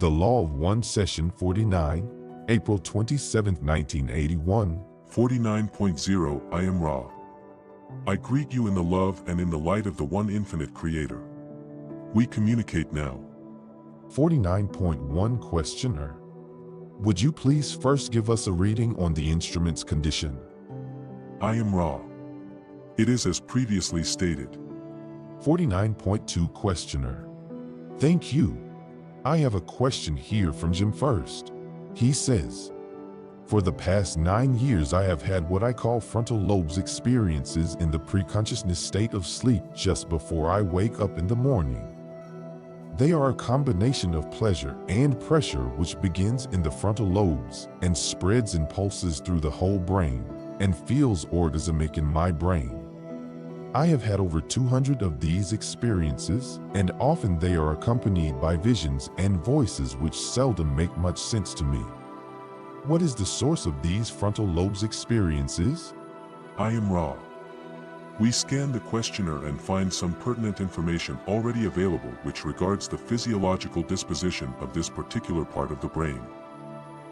The Law of One, Session 49, April 27, 1981. 49.0 I am Ra. I greet you in the love and in the light of the one infinite Creator. We communicate now. 49.1 Questioner. Would you please first give us a reading on the instrument's condition? I am Ra. It is as previously stated. 49.2 Questioner. Thank you. I have a question here from Jim first. He says, for the past 9 years I have had what I call frontal lobes experiences in the preconsciousness state of sleep just before I wake up in the morning. They are a combination of pleasure and pressure which begins in the frontal lobes and spreads and pulses through the whole brain and feels orgasmic in my brain. I have had over 200 of these experiences, and often they are accompanied by visions and voices which seldom make much sense to me. What is the source of these frontal lobes experiences? I am Ra. We scan the questioner and find some pertinent information already available which regards the physiological disposition of this particular part of the brain.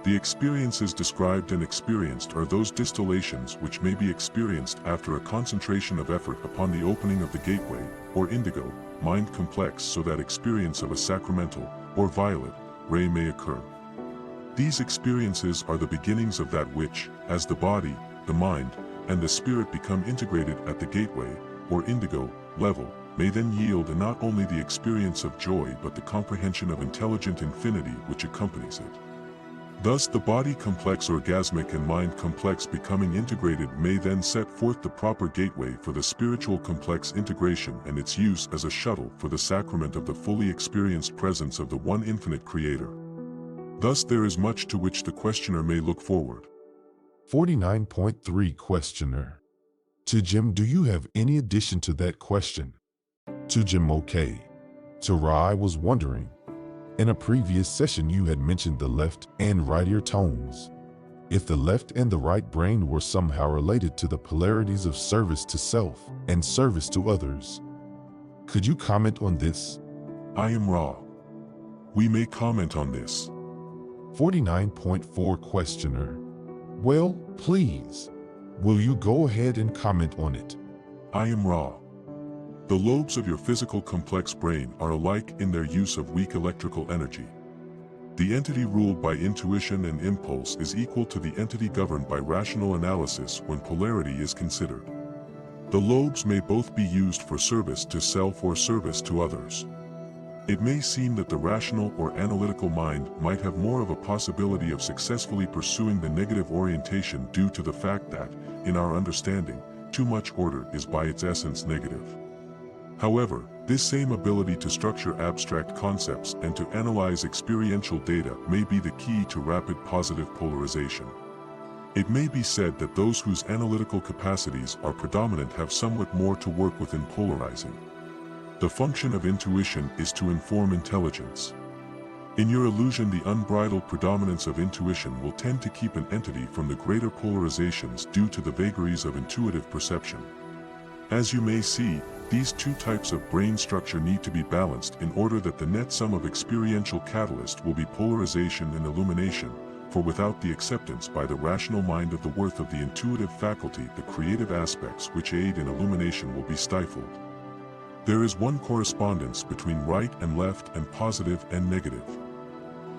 The experiences described and experienced are those distillations which may be experienced after a concentration of effort upon the opening of the gateway, or indigo, mind complex, so that experience of a sacramental, or violet, ray may occur. These experiences are the beginnings of that which, as the body, the mind, and the spirit become integrated at the gateway, or indigo, level, may then yield not only the experience of joy but the comprehension of intelligent infinity which accompanies it. Thus the body complex orgasmic and mind complex becoming integrated may then set forth the proper gateway for the spiritual complex integration and its use as a shuttle for the sacrament of the fully experienced presence of the one infinite Creator. Thus there is much to which the questioner may look forward. 49.3 Questioner. To Jim, do you have any addition to that question? To Jim, okay. To Ra, I was wondering. In a previous session you had mentioned the left and right ear tones. If the left and the right brain were somehow related to the polarities of service to self and service to others. Could you comment on this? I am Ra. We may comment on this. 49.4 Questioner. Well, please. Will you go ahead and comment on it? I am Ra. The lobes of your physical complex brain are alike in their use of weak electrical energy. The entity ruled by intuition and impulse is equal to the entity governed by rational analysis when polarity is considered. The lobes may both be used for service to self or service to others. It may seem that the rational or analytical mind might have more of a possibility of successfully pursuing the negative orientation due to the fact that, in our understanding, too much order is by its essence negative. However, this same ability to structure abstract concepts and to analyze experiential data may be the key to rapid positive polarization. It may be said that those whose analytical capacities are predominant have somewhat more to work with in polarizing. The function of intuition is to inform intelligence. In your illusion, the unbridled predominance of intuition will tend to keep an entity from the greater polarizations due to the vagaries of intuitive perception. As you may see, these two types of brain structure need to be balanced in order that the net sum of experiential catalyst will be polarization and illumination, for without the acceptance by the rational mind of the worth of the intuitive faculty, the creative aspects which aid in illumination will be stifled. There is one correspondence between right and left and positive and negative.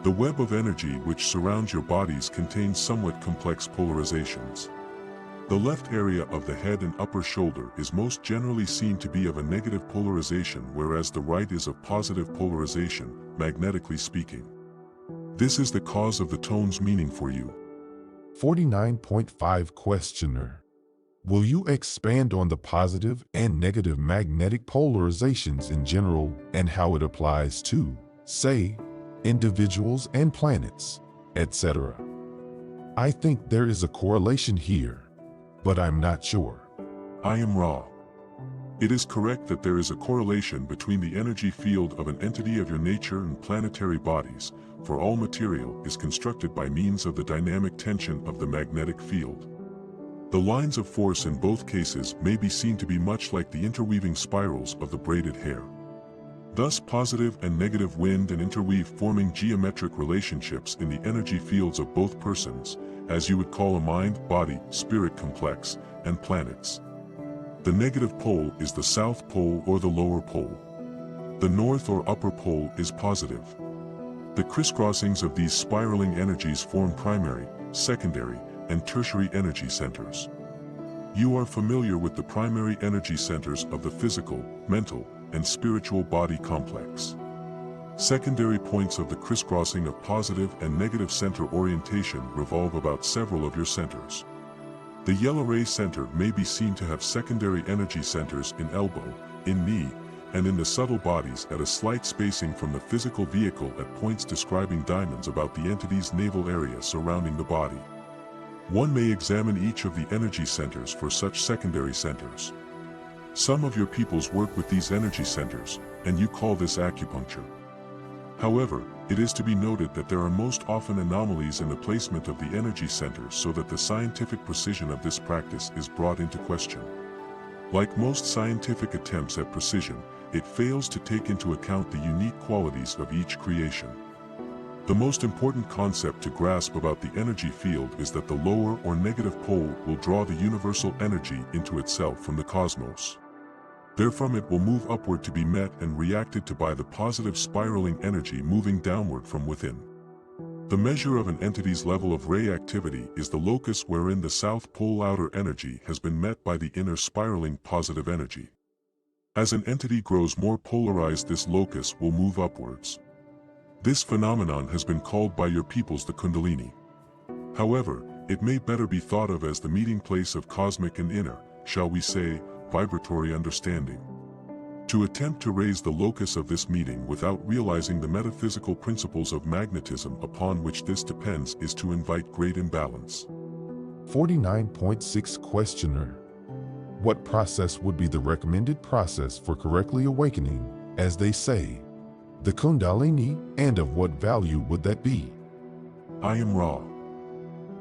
The web of energy which surrounds your bodies contains somewhat complex polarizations. The left area of the head and upper shoulder is most generally seen to be of a negative polarization, whereas the right is of positive polarization, magnetically speaking. This is the cause of the tone's meaning for you. 49.5 Questioner. Will you expand on the positive and negative magnetic polarizations in general and how it applies to, say, individuals and planets, etc.? I think there is a correlation here, but I'm not sure. I am Ra. It is correct that there is a correlation between the energy field of an entity of your nature and planetary bodies, for all material is constructed by means of the dynamic tension of the magnetic field. The lines of force in both cases may be seen to be much like the interweaving spirals of the braided hair. Thus positive and negative wind and interweave forming geometric relationships in the energy fields of both persons, as you would call a mind, body, spirit complex, and planets. The negative pole is the south pole or the lower pole. The north or upper pole is positive. The crisscrossings of these spiraling energies form primary, secondary, and tertiary energy centers. You are familiar with the primary energy centers of the physical, mental, and spiritual body complex. Secondary points of the crisscrossing of positive and negative center orientation revolve about several of your centers. The yellow ray center may be seen to have secondary energy centers in elbow, in knee, and in the subtle bodies at a slight spacing from the physical vehicle at points describing diamonds about the entity's navel area surrounding the body. One may examine each of the energy centers for such secondary centers. Some of your peoples work with these energy centers, and you call this acupuncture. However, it is to be noted that there are most often anomalies in the placement of the energy centers so that the scientific precision of this practice is brought into question. Like most scientific attempts at precision, it fails to take into account the unique qualities of each creation. The most important concept to grasp about the energy field is that the lower or negative pole will draw the universal energy into itself from the cosmos. Therefrom it will move upward to be met and reacted to by the positive spiraling energy moving downward from within. The measure of an entity's level of ray activity is the locus wherein the south pole outer energy has been met by the inner spiraling positive energy. As an entity grows more polarized, this locus will move upwards. This phenomenon has been called by your peoples the Kundalini. However, it may better be thought of as the meeting place of cosmic and inner, shall we say, vibratory understanding. To attempt to raise the locus of this meeting without realizing the metaphysical principles of magnetism upon which this depends is to invite great imbalance. 49.6 Questioner. What process would be the recommended process for correctly awakening, as they say, the Kundalini, and of what value would that be? I am Ra.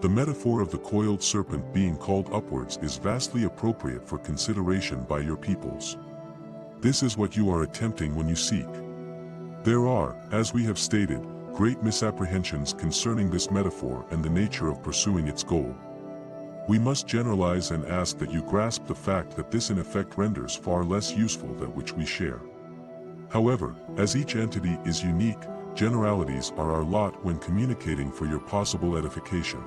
The metaphor of the coiled serpent being called upwards is vastly appropriate for consideration by your peoples. This is what you are attempting when you seek. There are, as we have stated, great misapprehensions concerning this metaphor and the nature of pursuing its goal. We must generalize and ask that you grasp the fact that this in effect renders far less useful that which we share. However, as each entity is unique, generalities are our lot when communicating for your possible edification.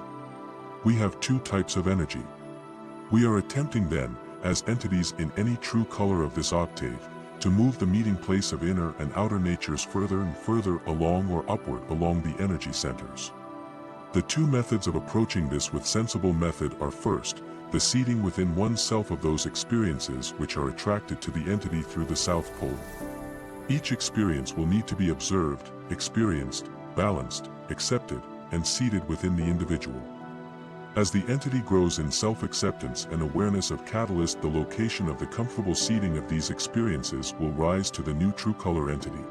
We have two types of energy. We are attempting then, as entities in any true color of this octave, to move the meeting place of inner and outer natures further and further along or upward along the energy centers. The two methods of approaching this with sensible method are first, the seeding within oneself of those experiences which are attracted to the entity through the South Pole. Each experience will need to be observed, experienced, balanced, accepted, and seeded within the individual. As the entity grows in self-acceptance and awareness of catalyst, the location of the comfortable seeding of these experiences will rise to the new true color entity.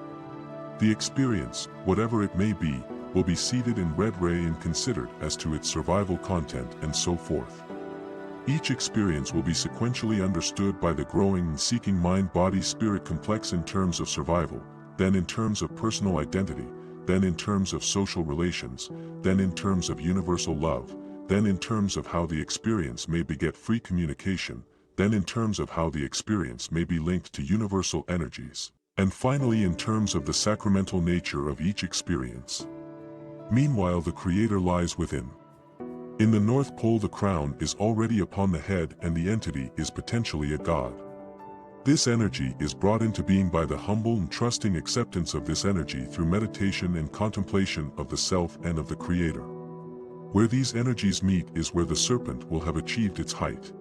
The experience, whatever it may be, will be seeded in red ray and considered as to its survival content and so forth. Each experience will be sequentially understood by the growing and seeking mind-body-spirit complex in terms of survival, then in terms of personal identity, then in terms of social relations, then in terms of universal love, then in terms of how the experience may beget free communication, then in terms of how the experience may be linked to universal energies, and finally in terms of the sacramental nature of each experience. Meanwhile, the Creator lies within. In the North Pole, the crown is already upon the head and the entity is potentially a god. This energy is brought into being by the humble and trusting acceptance of this energy through meditation and contemplation of the self and of the Creator. Where these energies meet is where the serpent will have achieved its height.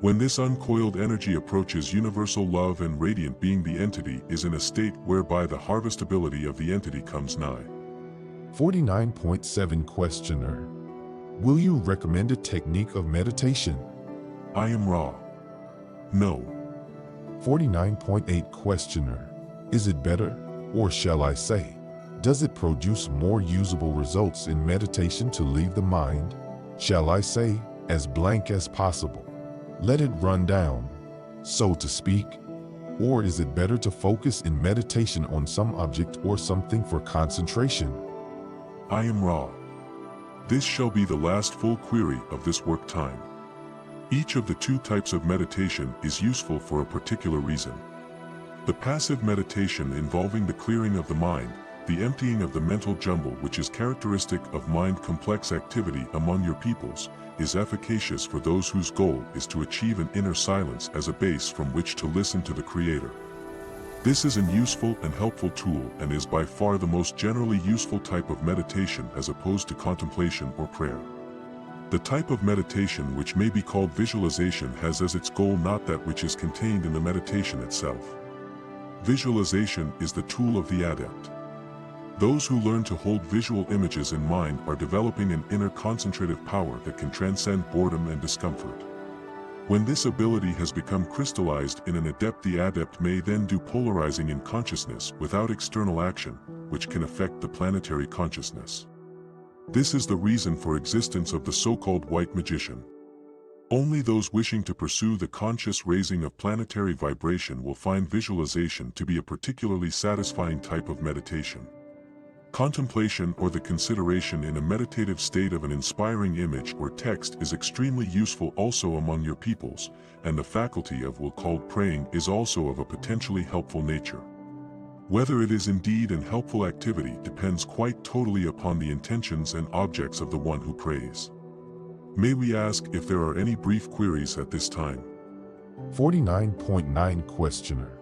When this uncoiled energy approaches universal love and radiant being, the entity is in a state whereby the harvestability of the entity comes nigh. 49.7 Questioner. Will you recommend a technique of meditation? I am Ra. No. 49.8 Questioner. Is it better, or shall I say, does it produce more usable results in meditation to leave the mind, shall I say, as blank as possible? Let it run down, so to speak. Or is it better to focus in meditation on some object or something for concentration? I am Ra. This shall be the last full query of this work time. Each of the two types of meditation is useful for a particular reason. The passive meditation involving the clearing of the mind, the emptying of the mental jumble which is characteristic of mind-complex activity among your peoples, is efficacious for those whose goal is to achieve an inner silence as a base from which to listen to the Creator. This is an useful and helpful tool and is by far the most generally useful type of meditation as opposed to contemplation or prayer. The type of meditation which may be called visualization has as its goal not that which is contained in the meditation itself. Visualization is the tool of the adept. Those who learn to hold visual images in mind are developing an inner concentrative power that can transcend boredom and discomfort. When this ability has become crystallized in an adept, the adept may then do polarizing in consciousness without external action, which can affect the planetary consciousness. This is the reason for existence of the so-called white magician. Only those wishing to pursue the conscious raising of planetary vibration will find visualization to be a particularly satisfying type of meditation. Contemplation or the consideration in a meditative state of an inspiring image or text is extremely useful also among your peoples, and the faculty of will called praying is also of a potentially helpful nature. Whether it is indeed an helpful activity depends quite totally upon the intentions and objects of the one who prays. May we ask if there are any brief queries at this time? 49.9 Questioner.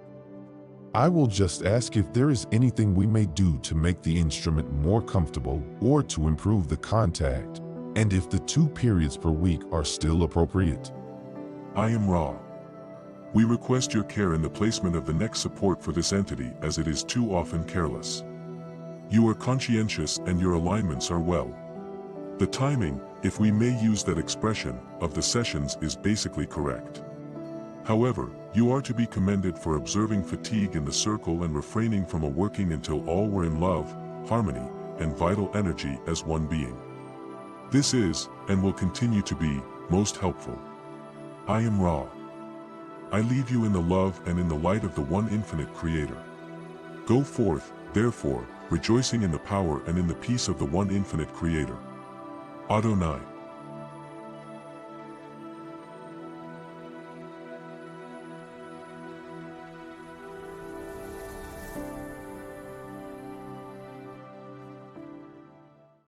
I will just ask if there is anything we may do to make the instrument more comfortable or to improve the contact, and if the 2 periods per week are still appropriate. I am Ra. We request your care in the placement of the neck support for this entity as it is too often careless. You are conscientious and your alignments are well. The timing, if we may use that expression, of the sessions is basically correct. However, you are to be commended for observing fatigue in the circle and refraining from a working until all were in love, harmony, and vital energy as one being. This is, and will continue to be, most helpful. I am Ra. I leave you in the love and in the light of the one infinite Creator. Go forth, therefore, rejoicing in the power and in the peace of the one infinite Creator. Adonai.